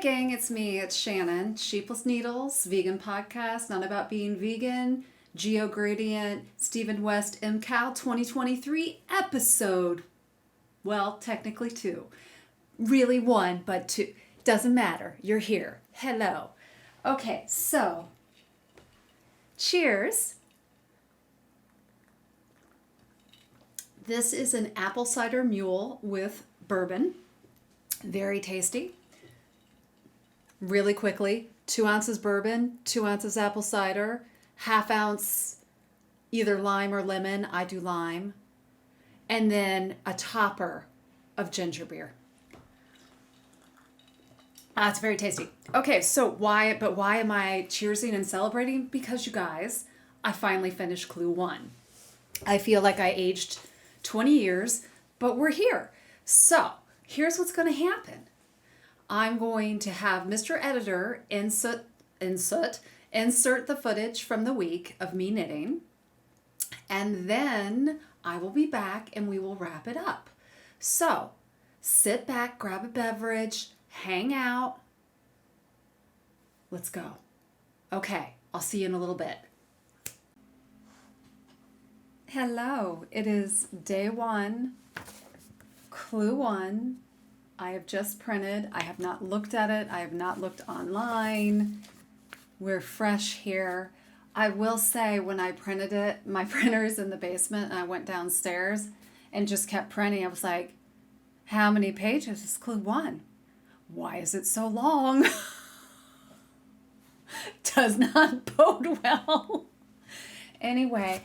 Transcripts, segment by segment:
gang, it's me, it's Shannon. Sheepless Needles, vegan podcast, not about being vegan. Geogradient, Stephen West, MKAL 2023 episode. Well, technically 2. Really 1, but 2. Doesn't matter. You're here. Hello. Okay, so cheers. This is an apple cider mule with bourbon. Very tasty. Really quickly, 2 ounces bourbon, 2 ounces apple cider, ½ ounce either lime or lemon. I do lime. And then a topper of ginger beer. It's very tasty. Okay, so why am I cheersing and celebrating? Because you guys, I finally finished Clue 1. I feel like I aged 20 years, but we're here. So here's what's going to happen. I'm going to have Mr. Editor insert the footage from the week of me knitting, and then I will be back and we will wrap it up. So sit back, grab a beverage, hang out. Let's go. Okay, I'll see you in a little bit. Hello, it is day 1, Clue 1. I have just printed. I have not looked at it. I have not looked online. We're fresh here. I will say when I printed it, my printer is in the basement and I went downstairs and just kept printing. I was like, how many pages is Clue 1? Why is it so long? Does not bode well. Anyway,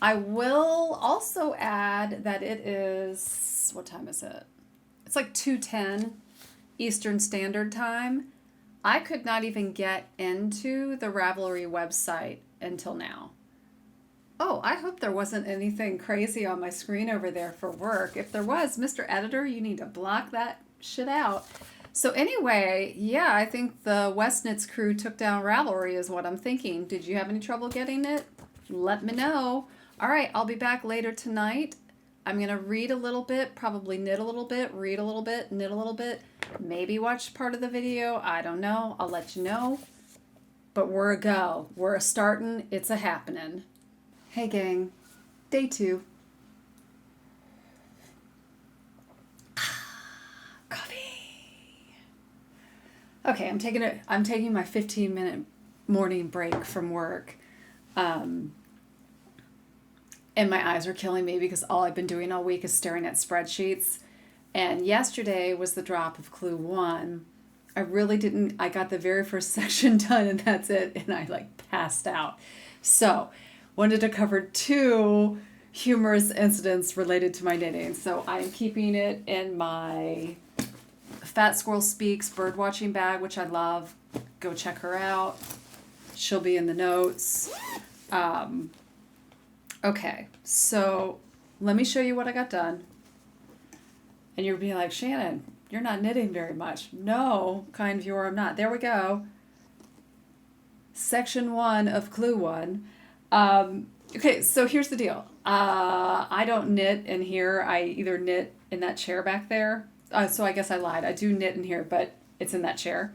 I will also add that it is, what time is it? It's like 2:10 Eastern Standard Time. I could not even get into the Ravelry website until now. Oh, I hope there wasn't anything crazy on my screen over there for work. If there was, Mr. Editor, you need to block that shit out. So anyway, yeah, I think the West Knits crew took down Ravelry is what I'm thinking. Did you have any trouble getting it? Let me know. All right, I'll be back later tonight. I'm going to read a little bit, probably knit a little bit, read a little bit, knit a little bit, maybe watch part of the video. I don't know. I'll let you know. But we're a go. We're a starting. It's a happening. Hey, gang. Day 2. Coffee. Okay, I'm taking my 15-minute morning break from work. And my eyes are killing me because all I've been doing all week is staring at spreadsheets. And yesterday was the drop of Clue 1. I got the very first section done and that's it. And I passed out. So wanted to cover 2 humorous incidents related to my knitting. So I'm keeping it in my Fat Squirrel Speaks birdwatching bag, which I love. Go check her out. She'll be in the notes. Okay, so let me show you what I got done. And you're being like, Shannon, you're not knitting very much. No, kind viewer, I'm not. There we go. Section 1 of Clue 1. Okay, so here's the deal. I don't knit in here. I either knit in that chair back there. So I guess I lied. I do knit in here, but it's in that chair.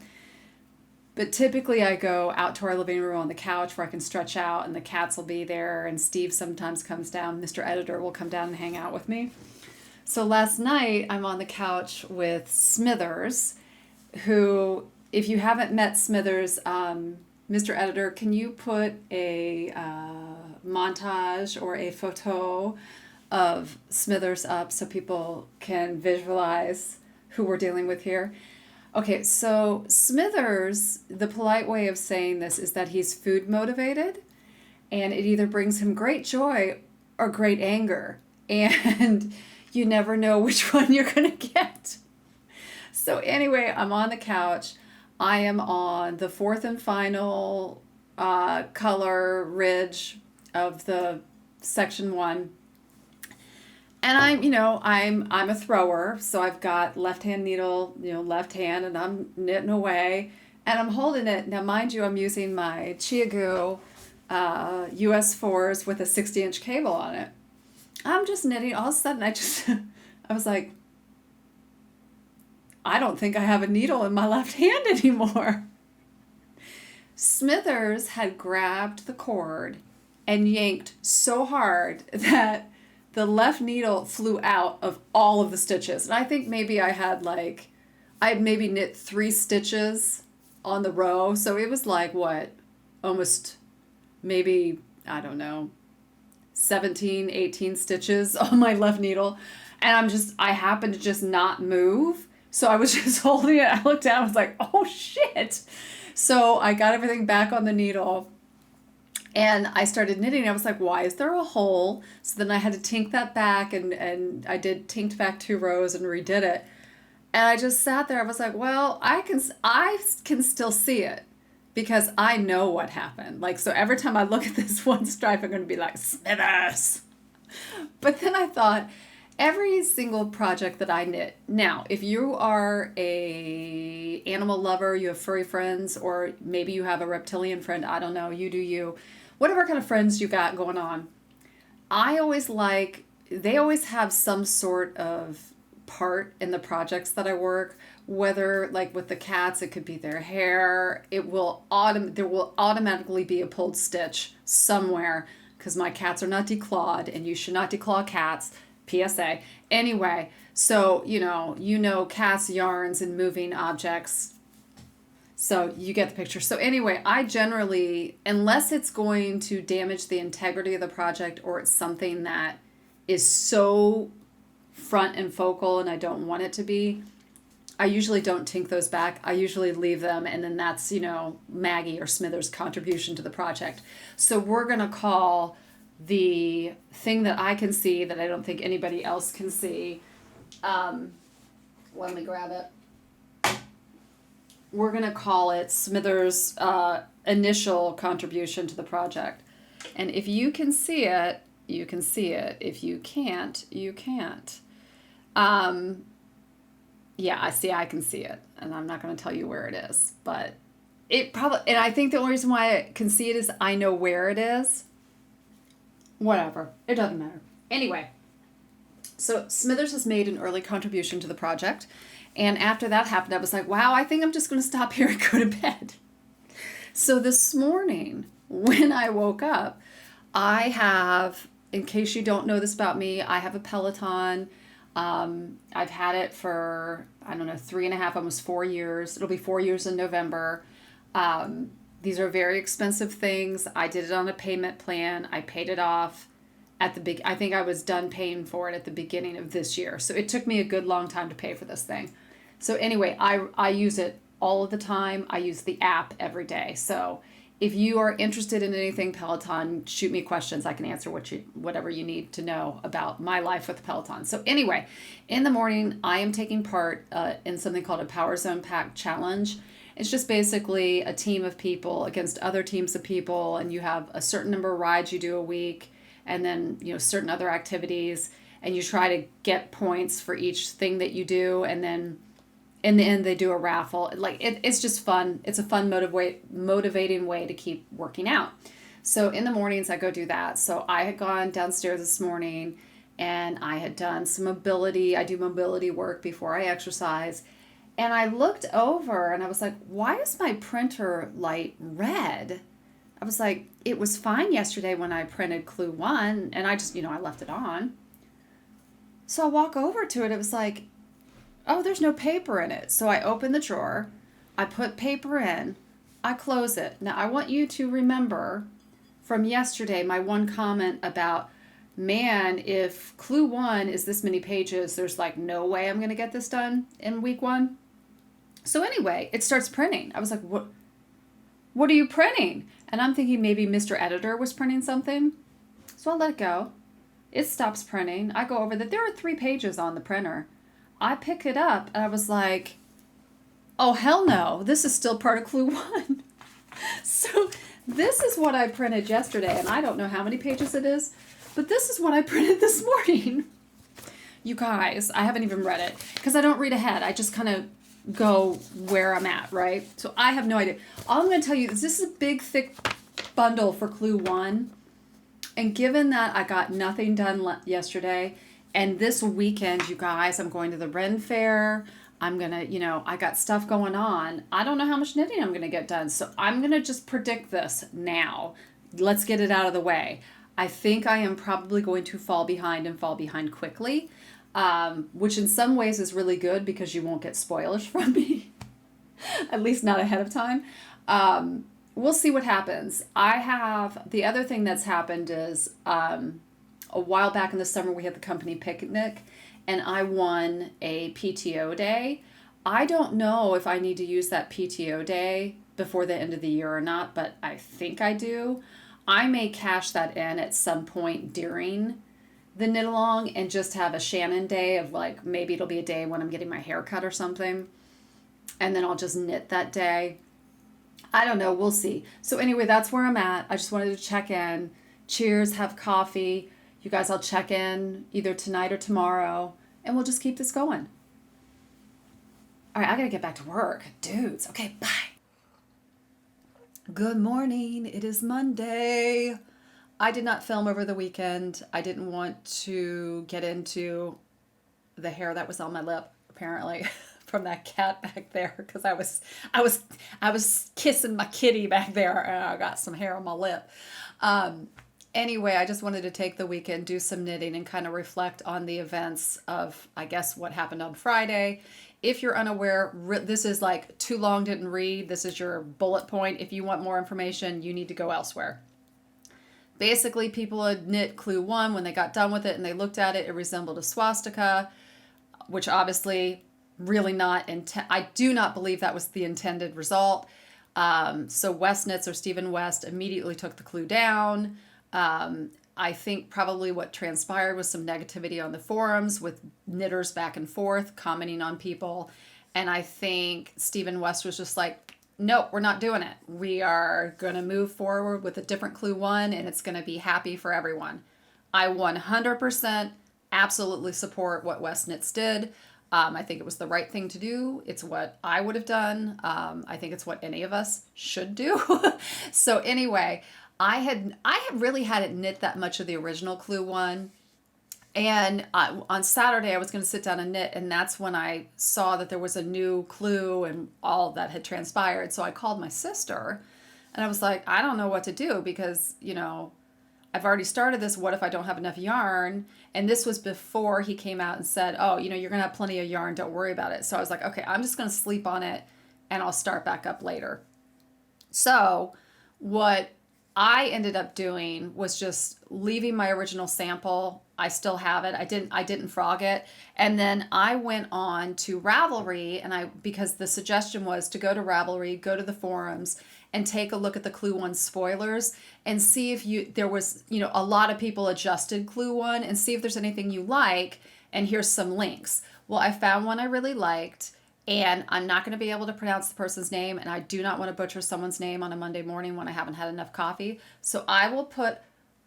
But typically I go out to our living room on the couch where I can stretch out and the cats will be there and Steve sometimes comes down. Mr. Editor will come down and hang out with me. So last night I'm on the couch with Smithers, who, if you haven't met Smithers, Mr. Editor, can you put a montage or a photo of Smithers up so people can visualize who we're dealing with here? Okay, so Smithers, the polite way of saying this is that he's food motivated and it either brings him great joy or great anger. And you never know which one you're going to get. So anyway, I'm on the couch. I am on the 4th and final color ridge of the section 1. And I'm a thrower, so I've got left-hand needle, left hand, and I'm knitting away, and I'm holding it. Now, mind you, I'm using my Chesapeake US 4s with a 60-inch cable on it. I'm just knitting. All of a sudden, I was like, I don't think I have a needle in my left hand anymore. Smithers had grabbed the cord and yanked so hard that the left needle flew out of all of the stitches. And I think maybe I had maybe knit 3 stitches on the row. So it was like, what, almost maybe, I don't know, 17, 18 stitches on my left needle. And I happened to just not move. So I was just holding it. I looked down, I was like, oh shit. So I got everything back on the needle and I started knitting. I was like, why is there a hole? So then I had to tink that back and I tinked back 2 rows and redid it. And I just sat there. I was like, well, I can still see it because I know what happened. Like, so every time I look at this one stripe, I'm going to be like, Smithers. But then I thought, every single project that I knit. Now, if you are a animal lover, you have furry friends, or maybe you have a reptilian friend, I don't know, you do you. Whatever kind of friends you got going on. They always have some sort of part in the projects that I work, whether like with the cats, it could be their hair. There will automatically be a pulled stitch somewhere because my cats are not declawed and you should not declaw cats. PSA. Anyway, so, you know, cats, yarns, and moving objects. So you get the picture. So anyway, I generally, unless it's going to damage the integrity of the project or it's something that is so front and focal and I don't want it to be, I usually don't tink those back. I usually leave them, and then that's, Maggie or Smithers' contribution to the project. So we're going to call the thing that I can see that I don't think anybody else can see. Let me grab it. We're going to call it Smithers' initial contribution to the project. And if you can see it, you can see it. If you can't, you can't. Yeah, I can see it. And I'm not going to tell you where it is. But it probably, and I think the only reason why I can see it is I know where it is. Whatever. It doesn't matter. Anyway, so Smithers has made an early contribution to the project. And after that happened, I was like, wow, I think I'm just going to stop here and go to bed. So this morning, when I woke up, I have, in case you don't know this about me, I have a Peloton. I've had it for, 3.5, almost 4 years. It'll be 4 years in November. These are very expensive things. I did it on a payment plan. I paid it off I think I was done paying for it at the beginning of this year. So it took me a good long time to pay for this thing. So anyway, I use it all of the time. I use the app every day. So if you are interested in anything Peloton, shoot me questions. I can answer whatever you need to know about my life with Peloton. So anyway, in the morning, I am taking part in something called a Power Zone Pack Challenge. It's just basically a team of people against other teams of people, and you have a certain number of rides you do a week, and then certain other activities, and you try to get points for each thing that you do, and then in the end they do a raffle. It's just fun. It's a fun motivating way to keep working out. So in the mornings I go do that. So I had gone downstairs this morning and I had done some mobility. I do mobility work before I exercise. And I looked over and I was like, why is my printer light red? I was like, it was fine yesterday when I printed Clue 1 and I just, I left it on. So I walk over to it. It was like, oh, there's no paper in it. So I open the drawer. I put paper in. I close it. Now I want you to remember from yesterday my one comment about, man, if Clue 1 is this many pages, there's no way I'm going to get this done in week 1. So anyway, it starts printing. I was like, what are you printing? And I'm thinking maybe Mr. Editor was printing something. So I let it go. It stops printing. I go over that. There are 3 pages on the printer. I pick it up and I was like, oh, hell no. This is still part of Clue 1. So this is what I printed yesterday. And I don't know how many pages it is, but this is what I printed this morning. You guys, I haven't even read it because I don't read ahead. I just kind of go where I'm at, right? So I have no idea. All I'm going to tell you is this is a big, thick bundle for Clue 1. And given that I got nothing done yesterday, and this weekend, you guys, I'm going to the Ren Fair. I'm going to, I got stuff going on. I don't know how much knitting I'm going to get done. So I'm going to just predict this now. Let's get it out of the way. I think I am probably going to fall behind and fall behind quickly, which in some ways is really good because you won't get spoilers from me, at least not ahead of time. We'll see what happens. The other thing that's happened is a while back in the summer, we had the company picnic and I won a PTO day. I don't know if I need to use that PTO day before the end of the year or not, but I think I do. I may cash that in at some point during the knit along and just have a Shannon day of like, maybe it'll be a day when I'm getting my hair cut or something. And then I'll just knit that day. I don't know. We'll see. So anyway, that's where I'm at. I just wanted to check in. Cheers, have coffee. You guys, I'll check in either tonight or tomorrow, and we'll just keep this going. All right, I got to get back to work. Dudes, okay, bye. Good morning. It is Monday. I did not film over the weekend. I didn't want to get into the hair that was on my lip, apparently, from that cat back there, because I was kissing my kitty back there, and I got some hair on my lip. Anyway, I just wanted to take the weekend, do some knitting, and kind of reflect on the events of, I guess, what happened on Friday. If you're unaware, this is like too long, didn't read. This is your bullet point. If you want more information, you need to go elsewhere. Basically, people had knit clue 1 when they got done with it and they looked at it. It resembled a swastika, which obviously really not I do not believe that was the intended result. So West Knits or Stephen West immediately took the clue down. I think probably what transpired was some negativity on the forums with knitters back and forth commenting on people. And I think Stephen West was just like, nope, we're not doing it. We are going to move forward with a different clue 1 and it's going to be happy for everyone. I 100% absolutely support what West Knits did. I think it was the right thing to do. It's what I would have done. I think it's what any of us should do. So anyway, I really hadn't knit that much of the original clue 1. And on Saturday, I was going to sit down and knit, and that's when I saw that there was a new clue and all that had transpired. So I called my sister, and I was like, I don't know what to do because, I've already started this. What if I don't have enough yarn? And this was before he came out and said, oh, you're going to have plenty of yarn. Don't worry about it. So I was like, okay, I'm just going to sleep on it, and I'll start back up later. So what I ended up doing was just leaving my original sample. I still have it. I didn't frog it. And then I went on to Ravelry because the suggestion was to go to Ravelry, go to the forums and take a look at the clue 1 spoilers and see if there was, a lot of people adjusted clue 1 and see if there's anything you like. And here's some links. Well, I found one I really liked. And I'm not going to be able to pronounce the person's name, and I do not want to butcher someone's name on a Monday morning when I haven't had enough coffee. So I will put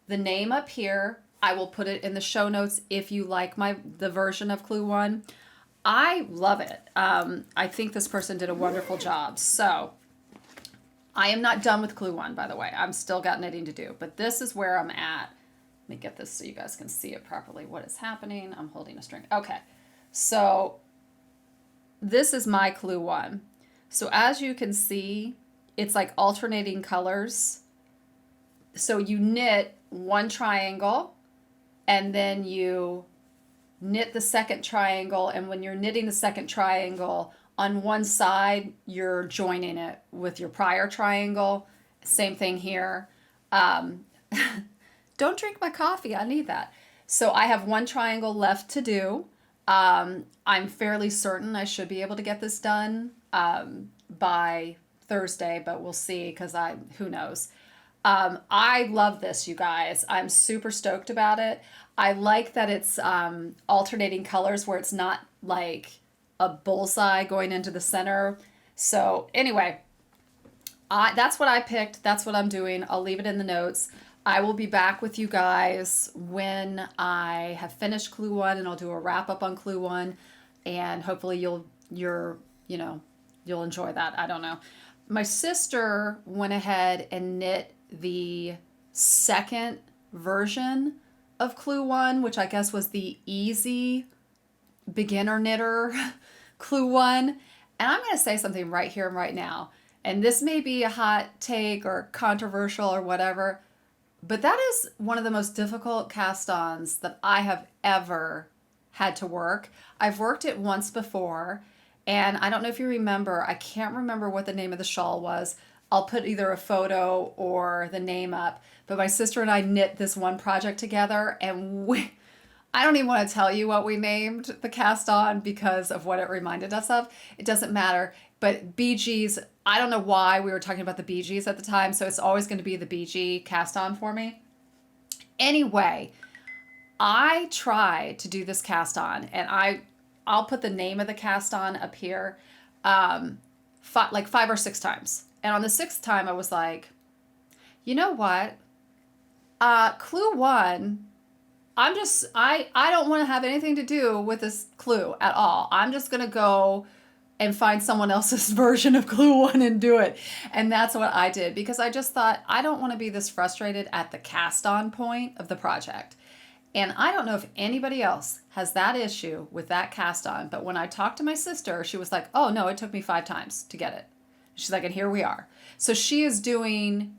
the name up here. I will put it in the show notes if you like the version of Clue 1. I love it. I think this person did a wonderful job. So I am not done with Clue 1, by the way. I'm still got knitting to do, but this is where I'm at. Let me get this so you guys can see it properly. What is happening? I'm holding a string. Okay, so this is my clue 1. So as you can see, it's like alternating colors. So you knit 1 triangle and then you knit the second triangle. And when you're knitting the second triangle, on one side, you're joining it with your prior triangle. Same thing here. Don't drink my coffee. I need that. So I have 1 triangle left to do. I'm fairly certain I should be able to get this done by Thursday, but we'll see because who knows. I love this, you guys. I'm super stoked about it. I like that it's alternating colors where it's not like a bullseye going into the center. So anyway, that's what I picked. That's what I'm doing. I'll leave it in the notes. I will be back with you guys when I have finished Clue 1, and I'll do a wrap up on Clue 1, and hopefully you'll enjoy that. I don't know. My sister went ahead and knit the second version of Clue 1, which I guess was the easy beginner knitter Clue one, and I'm going to say something right here and right now, and this may be a hot take or controversial or whatever, but that is one of the most difficult cast-ons that I have ever had to work. I've worked it once before, and I don't know if you remember, I can't remember what the name of the shawl was. I'll put either a photo or the name up, but my sister and I knit this one project together, and I don't even want to tell you what we named the cast on because of what it reminded us of. It doesn't matter. But BGs, I don't know why we were talking about the BGs at the time, so it's always going to be the BG cast on for me. Anyway, I tried to do this cast on, and I'll put the name of the cast on up here, like 5 or 6 times. And on the 6th time, I was like, you know what? Clue one, I don't want to have anything to do with this clue at all. I'm just going to go and find someone else's version of clue one and do it. And that's what I did, because I just thought, I don't want to be this frustrated at the cast on point of the project. And I don't know if anybody else has that issue with that cast on, but when I talked to my sister, she was like, oh no, it took me 5 times to get it. She's like, and here we are. So she is doing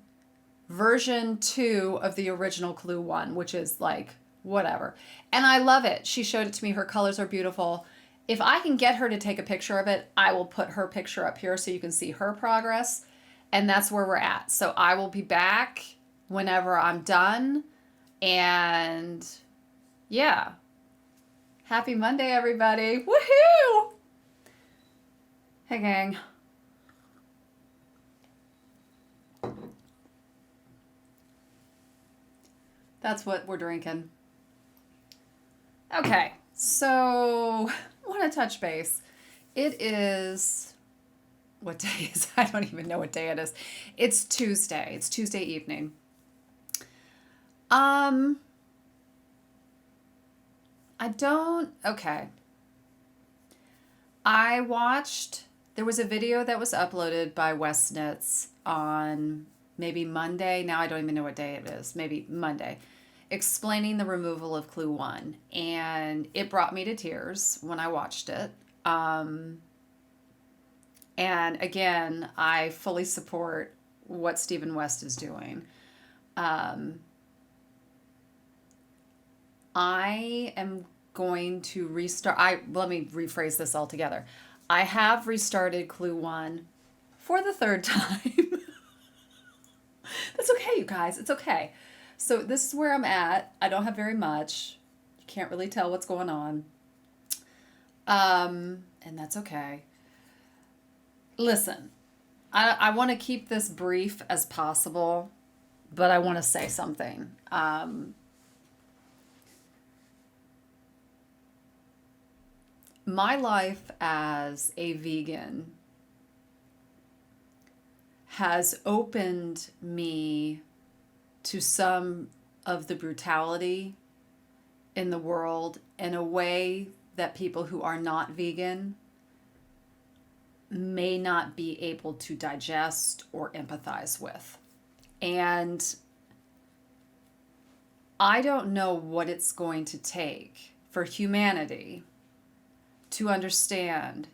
version 2 of the original clue 1, which is like whatever. And I love it. She showed it to me. Her colors are beautiful. If I can get her to take a picture of it, I will put her picture up here so you can see her progress. And that's where we're at. So I will be back whenever I'm done. And yeah. Happy Monday, everybody. Woohoo! Hey, gang. That's what we're drinking. Okay, so I want to touch base. It is, what day is it? I don't even know what day it is. It's Tuesday. It's Tuesday evening. Okay. I watched, there was a video that was uploaded by Wes Knits on maybe Monday. Now I don't even know what day it is. Maybe Monday. Explaining the removal of clue 1, and it brought me to tears when I watched it. And again, I fully support what Stephen West is doing. I am going to restart. Let me rephrase this altogether. I have restarted clue 1 for the 3rd time. That's okay, you guys. It's okay. So this is where I'm at. I don't have very much. You can't really tell what's going on. And that's okay. Listen, I want to keep this brief as possible, but I want to say something. My life as a vegan has opened me to some of the brutality in the world in a way that people who are not vegan may not be able to digest or empathize with. And I don't know what it's going to take for humanity to understand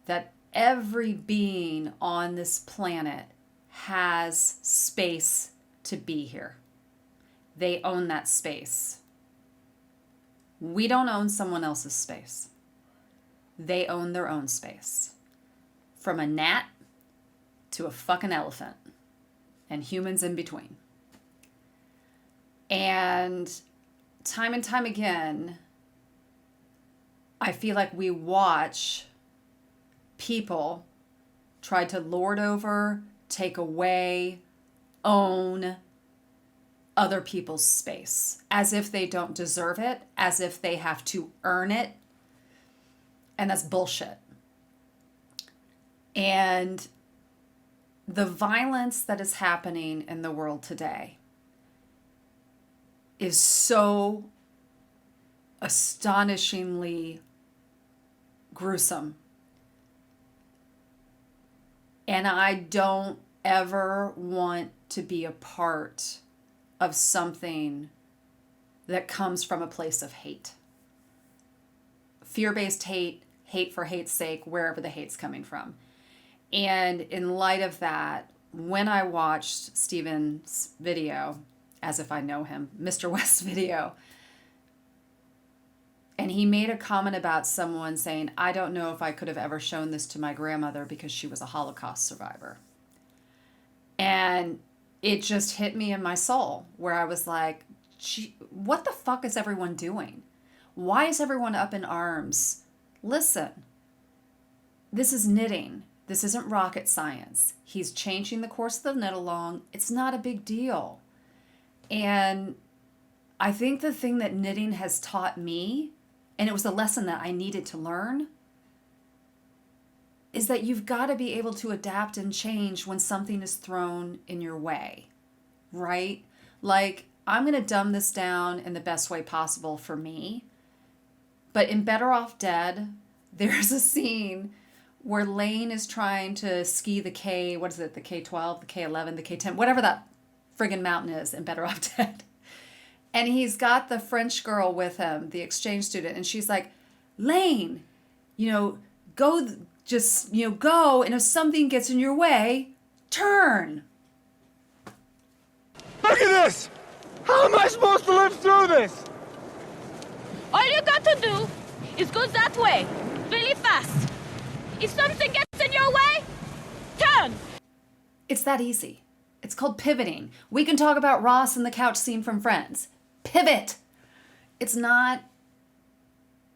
that every being on this planet has space to be here. They own that space. We don't own someone else's space. They own their own space. From a gnat to a fucking elephant and humans in between. And time again, I feel like we watch people try to lord over, take away, own other people's space as if they don't deserve it, as if they have to earn it. And that's bullshit. And the violence that is happening in the world today is so astonishingly gruesome. And I don't ever want to be a part of something that comes from a place of hate. Fear-based hate, hate for hate's sake, wherever the hate's coming from. And in light of that, when I watched Steven's video, as if I know him, Mr. West's video, and he made a comment about someone saying, I don't know if I could have ever shown this to my grandmother because she was a Holocaust survivor. And it just hit me in my soul where I was like, what the fuck is everyone doing? Why is everyone up in arms? Listen, this is knitting. This isn't rocket science. He's changing the course of the knit along. It's not a big deal. And I think the thing that knitting has taught me, and it was a lesson that I needed to learn, is that you've got to be able to adapt and change when something is thrown in your way, right? Like, I'm going to dumb this down in the best way possible for me. But in Better Off Dead, there's a scene where Lane is trying to ski the the K12, the K11, the K10, whatever that friggin' mountain is in Better Off Dead. And he's got the French girl with him, the exchange student, and she's like, Lane, go, go, and if something gets in your way, turn. Look at this! How am I supposed to live through this? All you got to do is go that way, really fast. If something gets in your way, turn. It's that easy. It's called pivoting. We can talk about Ross and the couch scene from Friends. Pivot. It's not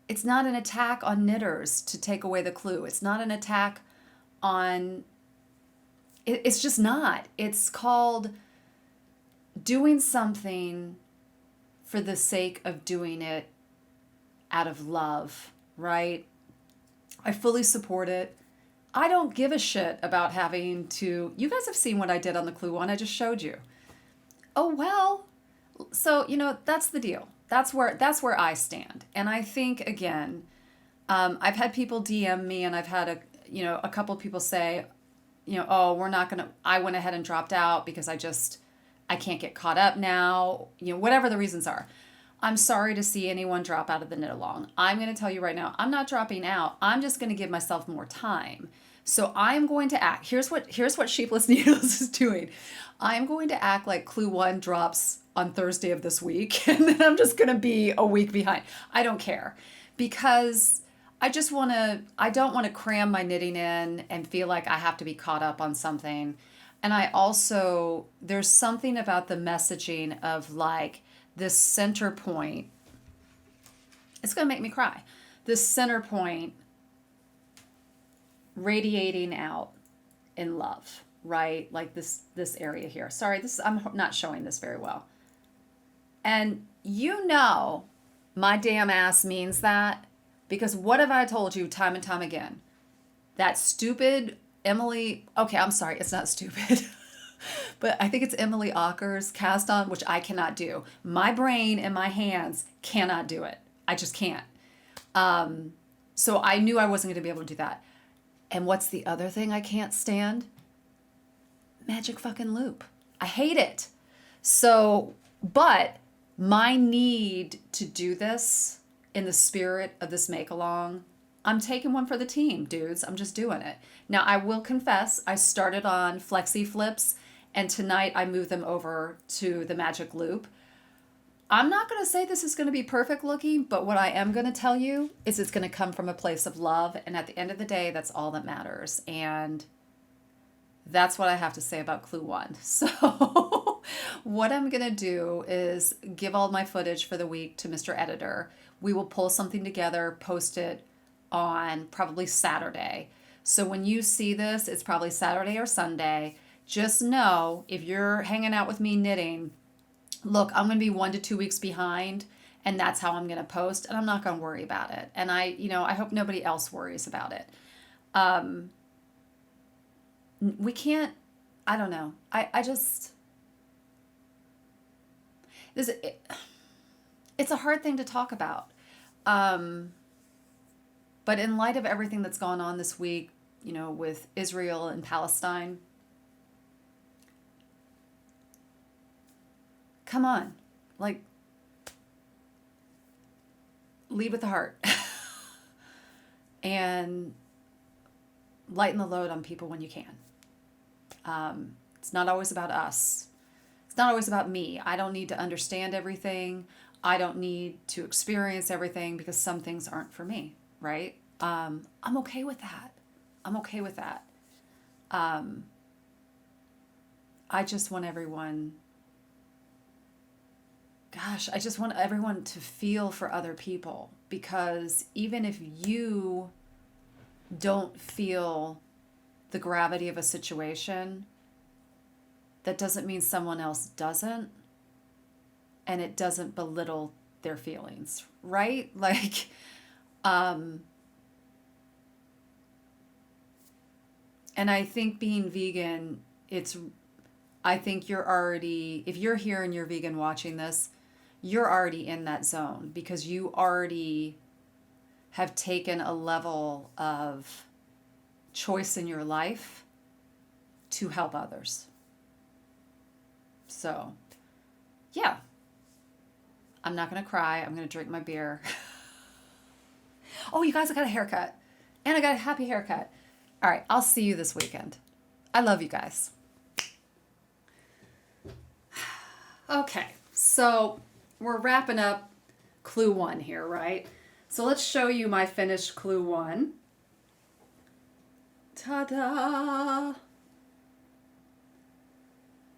an attack on knitters to take away the clue. It's not an attack on... It's just not. It's called doing something for the sake of doing it out of love, right? I fully support it. I don't give a shit about having to... You guys have seen what I did on the clue one. I just showed you. Oh, well. So, that's the deal. That's where I stand. And I think, again, I've had people DM me, and I've had a couple of people say, oh, we're not going to... I went ahead and dropped out because I can't get caught up now. Whatever the reasons are. I'm sorry to see anyone drop out of the knit along. I'm going to tell you right now, I'm not dropping out. I'm just going to give myself more time. So I'm going to act. Here's what Sheepless Needles is doing. I'm going to act like Clue 1 drops on Thursday of this week, and then I'm just going to be a week behind. I don't care, because I don't want to cram my knitting in and feel like I have to be caught up on something. And there's something about the messaging of like, this center point, it's going to make me cry. This center point radiating out in love, right? Like this area here. Sorry, I'm not showing this very well. And my damn ass means that, because what have I told you time and time again? That stupid Emily, okay, I'm sorry, it's not stupid. But I think it's Emily Ocker's cast on, which I cannot do. My brain and my hands cannot do it. I just can't. So I knew I wasn't going to be able to do that. And what's the other thing I can't stand? Magic fucking loop. I hate it. So, but my need to do this in the spirit of this make-along, I'm taking one for the team, dudes. I'm just doing it. Now, I will confess, I started on Flexi Flips, and tonight I moved them over to the Magic Loop. I'm not going to say this is going to be perfect looking, but what I am going to tell you is it's going to come from a place of love. And at the end of the day, that's all that matters. And that's what I have to say about Clue 1. So what I'm going to do is give all my footage for the week to Mr. Editor. We will pull something together, post it on probably Saturday. So when you see this, it's probably Saturday or Sunday. Just know, if you're hanging out with me knitting, look, I'm going to be 1 to 2 weeks behind, and that's how I'm going to post, and I'm not going to worry about it. And I hope nobody else worries about it. We can't, I don't know. It's a hard thing to talk about. But in light of everything that's gone on this week, with Israel and Palestine, come on, lead with the heart. and lighten the load on people when you can. It's not always about us. It's not always about me. I don't need to understand everything. I don't need to experience everything because some things aren't for me, right? I'm okay with that. I'm okay with that. I just want everyone, I just want everyone to feel for other people, because even if you don't feel the gravity of a situation, that doesn't mean someone else doesn't, and it doesn't belittle their feelings, right? Like, and I think being vegan, I think you're already, if you're here and you're vegan watching this, you're already in that zone, because you already have taken a level of choice in your life to help others. So, yeah. I'm not going to cry. I'm going to drink my beer. Oh, you guys, I got a haircut. And I got a happy haircut. All right, I'll see you this weekend. I love you guys. Okay, so we're wrapping up clue 1 here, right? So let's show you my finished clue 1. Ta-da!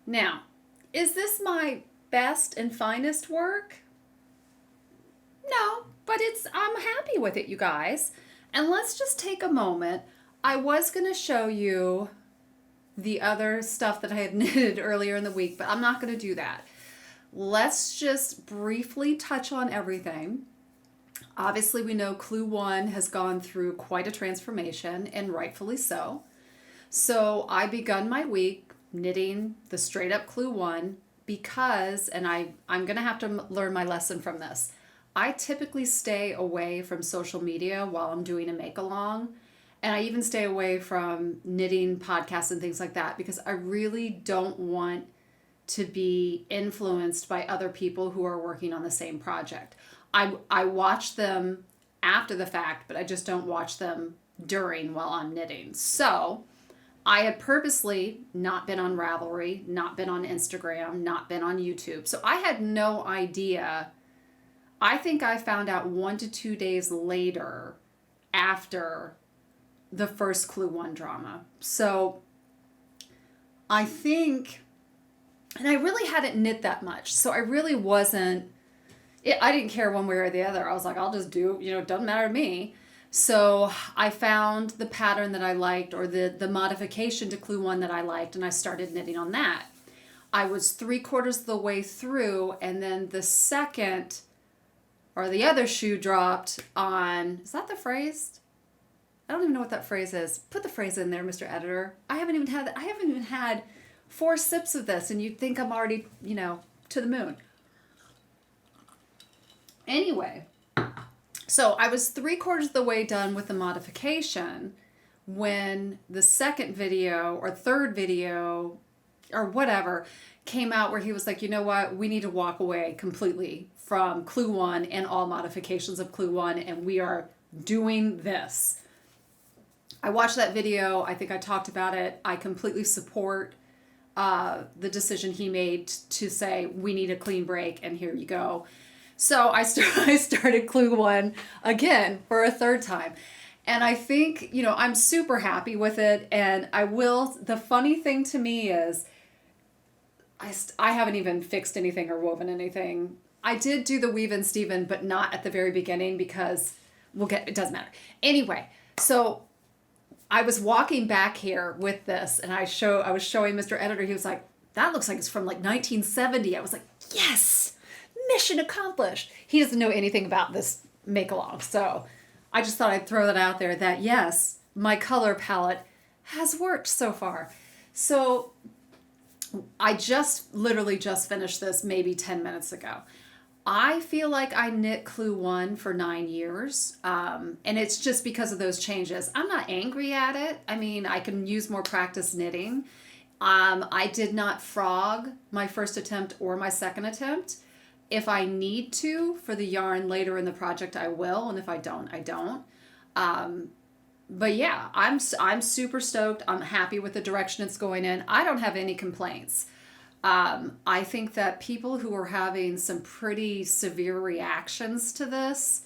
Now, is this my best and finest work? No, but I'm happy with it, you guys. And let's just take a moment. I was going to show you the other stuff that I had knitted earlier in the week, but I'm not going to do that. Let's just briefly touch on everything. Obviously, we know clue 1 has gone through quite a transformation, and rightfully so. So I begun my week knitting the straight up clue 1 because, and I'm going to have to learn my lesson from this. I typically stay away from social media while I'm doing a make along. And I even stay away from knitting podcasts and things like that, because I really don't want to be influenced by other people who are working on the same project. I watch them after the fact, but I just don't watch them during while I'm knitting. So I had purposely not been on Ravelry, not been on Instagram, not been on YouTube. So I had no idea. I think I found out 1 to 2 days later after the first clue 1 drama. So I think, and I really hadn't knit that much. So I really wasn't, I didn't care one way or the other. I was like, I'll just do, it doesn't matter to me. So I found the pattern that I liked, or the modification to clue 1 that I liked, and I started knitting on that. I was 3/4 of the way through, and then the second, or the other shoe dropped on, is that the phrase? I don't even know what that phrase is. Put the phrase in there, Mr. Editor. I haven't even had 4 sips of this, and you'd think I'm already, to the moon. Anyway, so I was 3/4 of the way done with the modification when the second video or third video or whatever came out, where he was like, you know what, we need to walk away completely from clue 1 and all modifications of clue 1, and we are doing this. I watched that video. I think I talked about it. I completely support the decision he made to say, we need a clean break, and here you go. So I started clue 1 again for a third time. And I think, I'm super happy with it. And the funny thing to me is I haven't even fixed anything or woven anything. I did do the weave and Steven, but not at the very beginning, because it doesn't matter. Anyway, so I was walking back here with this, and I was showing Mr. Editor. He was like, that looks like it's from like 1970. I was like, yes, mission accomplished. He doesn't know anything about this make along. So I just thought I'd throw that out there, that yes, my color palette has worked so far. So I literally just finished this maybe 10 minutes ago. I feel like I knit clue 1 for 9 years, and it's just because of those changes. I'm not angry at it. I mean, I can use more practice knitting. I did not frog my first attempt or my second attempt. If I need to for the yarn later in the project, I will, and if I don't, I don't. But yeah, I'm super stoked. I'm happy with the direction it's going in. I don't have any complaints. I think that people who are having some pretty severe reactions to this,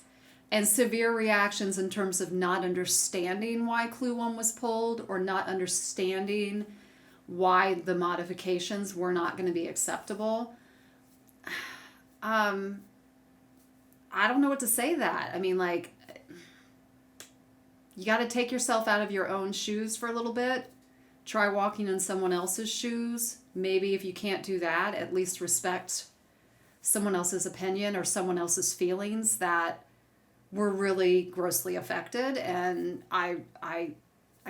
and severe reactions in terms of not understanding why Clue 1 was pulled, or not understanding why the modifications were not going to be acceptable. I don't know what to say to that. I mean, like, you got to take yourself out of your own shoes for a little bit. Try walking in someone else's shoes. Maybe if you can't do that, at least respect someone else's opinion or someone else's feelings that were really grossly affected. And I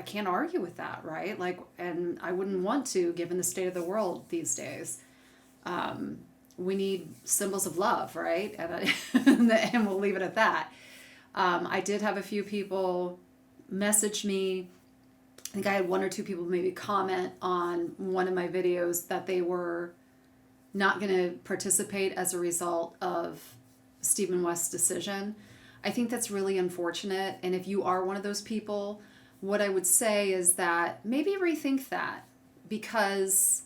can't argue with that, right? Like, and I wouldn't want to, given the state of the world these days. We need symbols of love, right? And we'll leave it at that. I did have a few people message me. I think I had one or two people maybe comment on one of my videos that they were not going to participate as a result of Stephen West's decision. I think that's really unfortunate. And if you are one of those people, what I would say is that maybe rethink that, because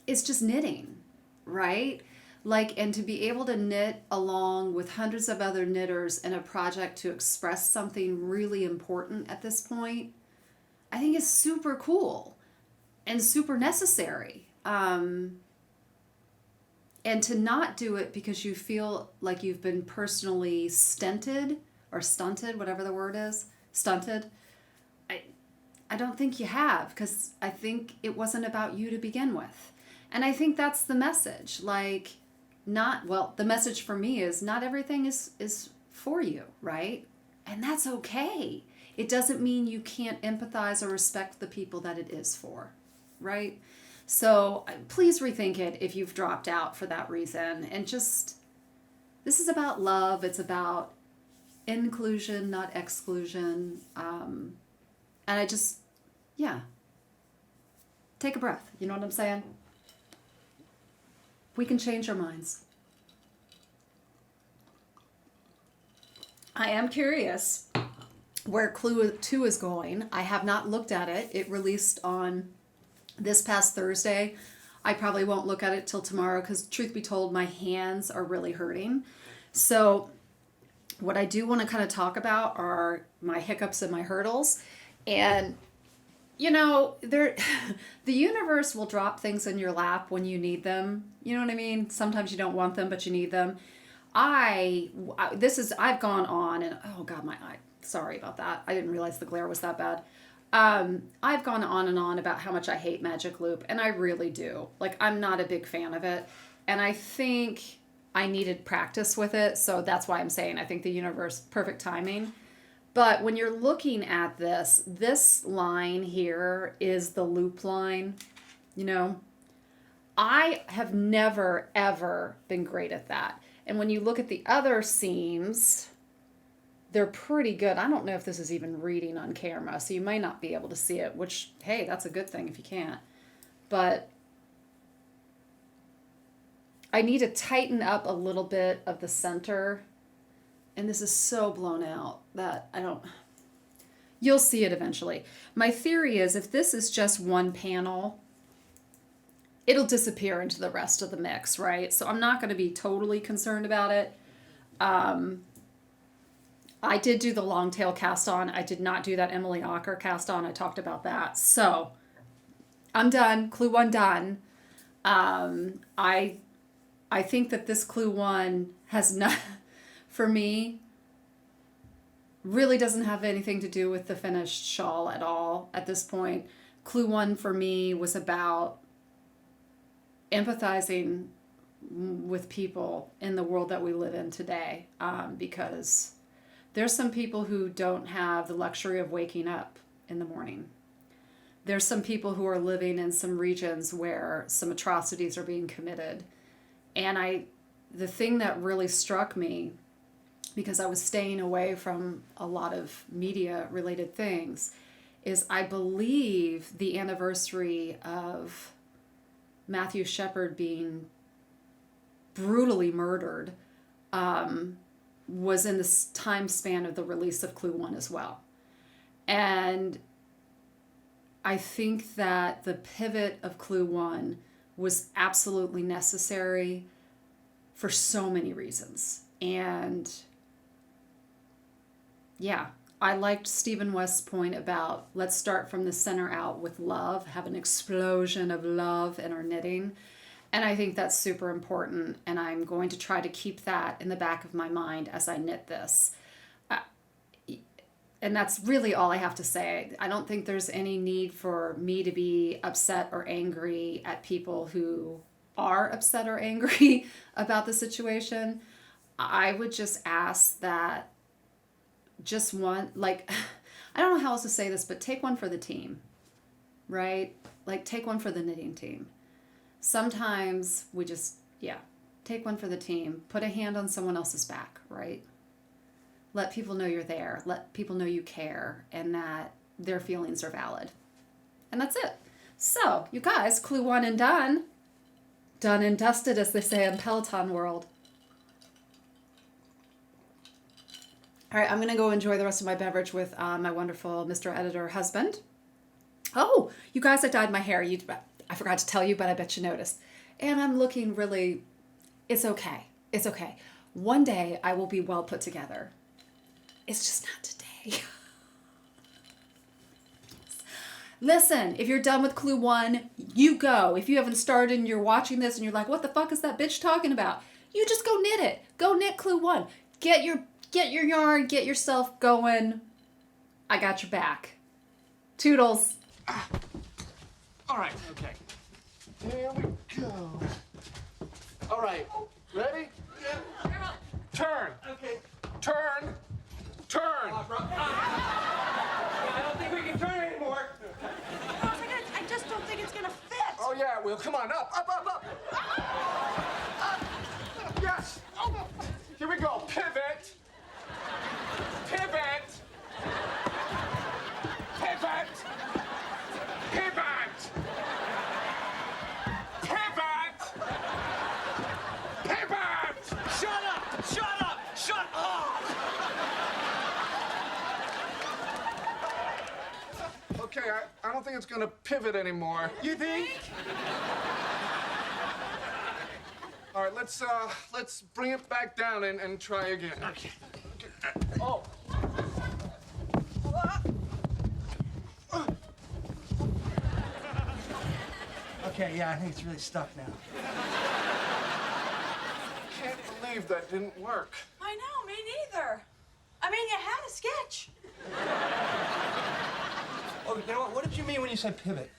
it's just knitting, right? Like, and to be able to knit along with hundreds of other knitters in a project to express something really important at this point, I think is super cool and super necessary. And to not do it because you feel like you've been personally stunted, whatever the word is, stunted. I don't think you have, because I think it wasn't about you to begin with. And I think that's the message. Like, the message for me is not everything is for you, right? And that's okay. It doesn't mean you can't empathize or respect the people that it is for, right? So please rethink it if you've dropped out for that reason. And just, this is about love. It's about inclusion, not exclusion. And I just, take a breath. You know what I'm saying? We can change our minds. I am curious where Clue 2 is going. I have not looked at it. It released on this past Thursday. I probably won't look at it till tomorrow because, truth be told, my hands are really hurting. So what I do want to kind of talk about are my hiccups and my hurdles. And the universe will drop things in your lap when you need them. You know what I mean? Sometimes you don't want them, but you need them. I've gone on and, oh God, my eye. Sorry about that. I didn't realize the glare was that bad. I've gone on and on about how much I hate Magic Loop, and I really do. Like, I'm not a big fan of it. And I think I needed practice with it. So that's why I'm saying I think the universe, perfect timing. But when you're looking at this line here is the loop line. I have never, ever been great at that. And when you look at the other seams, they're pretty good. I don't know if this is even reading on camera, so you might not be able to see it, which, hey, that's a good thing if you can't. But I need to tighten up a little bit of the center. And this is so blown out that you'll see it eventually. My theory is if this is just one panel, it'll disappear into the rest of the mix, right? So I'm not going to be totally concerned about it. I did do the long tail cast on. I did not do that Emily Ocker cast on. I talked about that. So I'm done. Clue 1 done. I think that this Clue 1 has not, for me, really doesn't have anything to do with the finished shawl at all at this point. Clue 1 for me was about empathizing with people in the world that we live in today, because there's some people who don't have the luxury of waking up in the morning. There's some people who are living in some regions where some atrocities are being committed. And the thing that really struck me, because I was staying away from a lot of media related things, is I believe the anniversary of Matthew Shepard being brutally murdered was in this time span of the release of Clue 1 as well. And I think that the pivot of Clue 1 was absolutely necessary for so many reasons. And yeah, I liked Stephen West's point about let's start from the center out with love, have an explosion of love in our knitting. And I think that's super important. And I'm going to try to keep that in the back of my mind as I knit this. And that's really all I have to say. I don't think there's any need for me to be upset or angry at people who are upset or angry about the situation. I would just ask that just one, like, I don't know how else to say this, but take one for the team, right? Like, take one for the knitting team. Sometimes we just, take one for the team. Put a hand on someone else's back, right? Let people know you're there. Let people know you care and that their feelings are valid. And that's it. So, you guys, Clue 1 and done. Done and dusted, as they say in Peloton world. All right, I'm going to go enjoy the rest of my beverage with my wonderful Mr. Editor husband. Oh, you guys, I dyed my hair. I forgot to tell you, but I bet you noticed. And I'm looking really, it's okay. It's okay. One day I will be well put together. It's just not today. Listen, if you're done with Clue 1, you go. If you haven't started and you're watching this and you're like, what the fuck is that bitch talking about? You just go knit it. Go knit Clue 1. Get your yarn, get yourself going. I got your back. Toodles. All right, okay. Here we go. All right, ready? Yeah. Turn. Okay. Turn. Turn. I don't think we can turn anymore. I just don't think it's gonna fit. Oh, yeah, it will. Come on, up, up, up, up. Up. Yes. Oh, here we go. Pivot. Pivot. Pivot. Pivot. Pivot. Pivot. Shut up! Shut up! Shut up! Okay, I don't think it's gonna pivot anymore. You think? All right, let's bring it back down and try again. Okay. Oh. Okay, yeah, I think it's really stuck now. Can't believe that didn't work. I know, me neither. I mean, you had a sketch. Oh, you know what? What did you mean when you said pivot?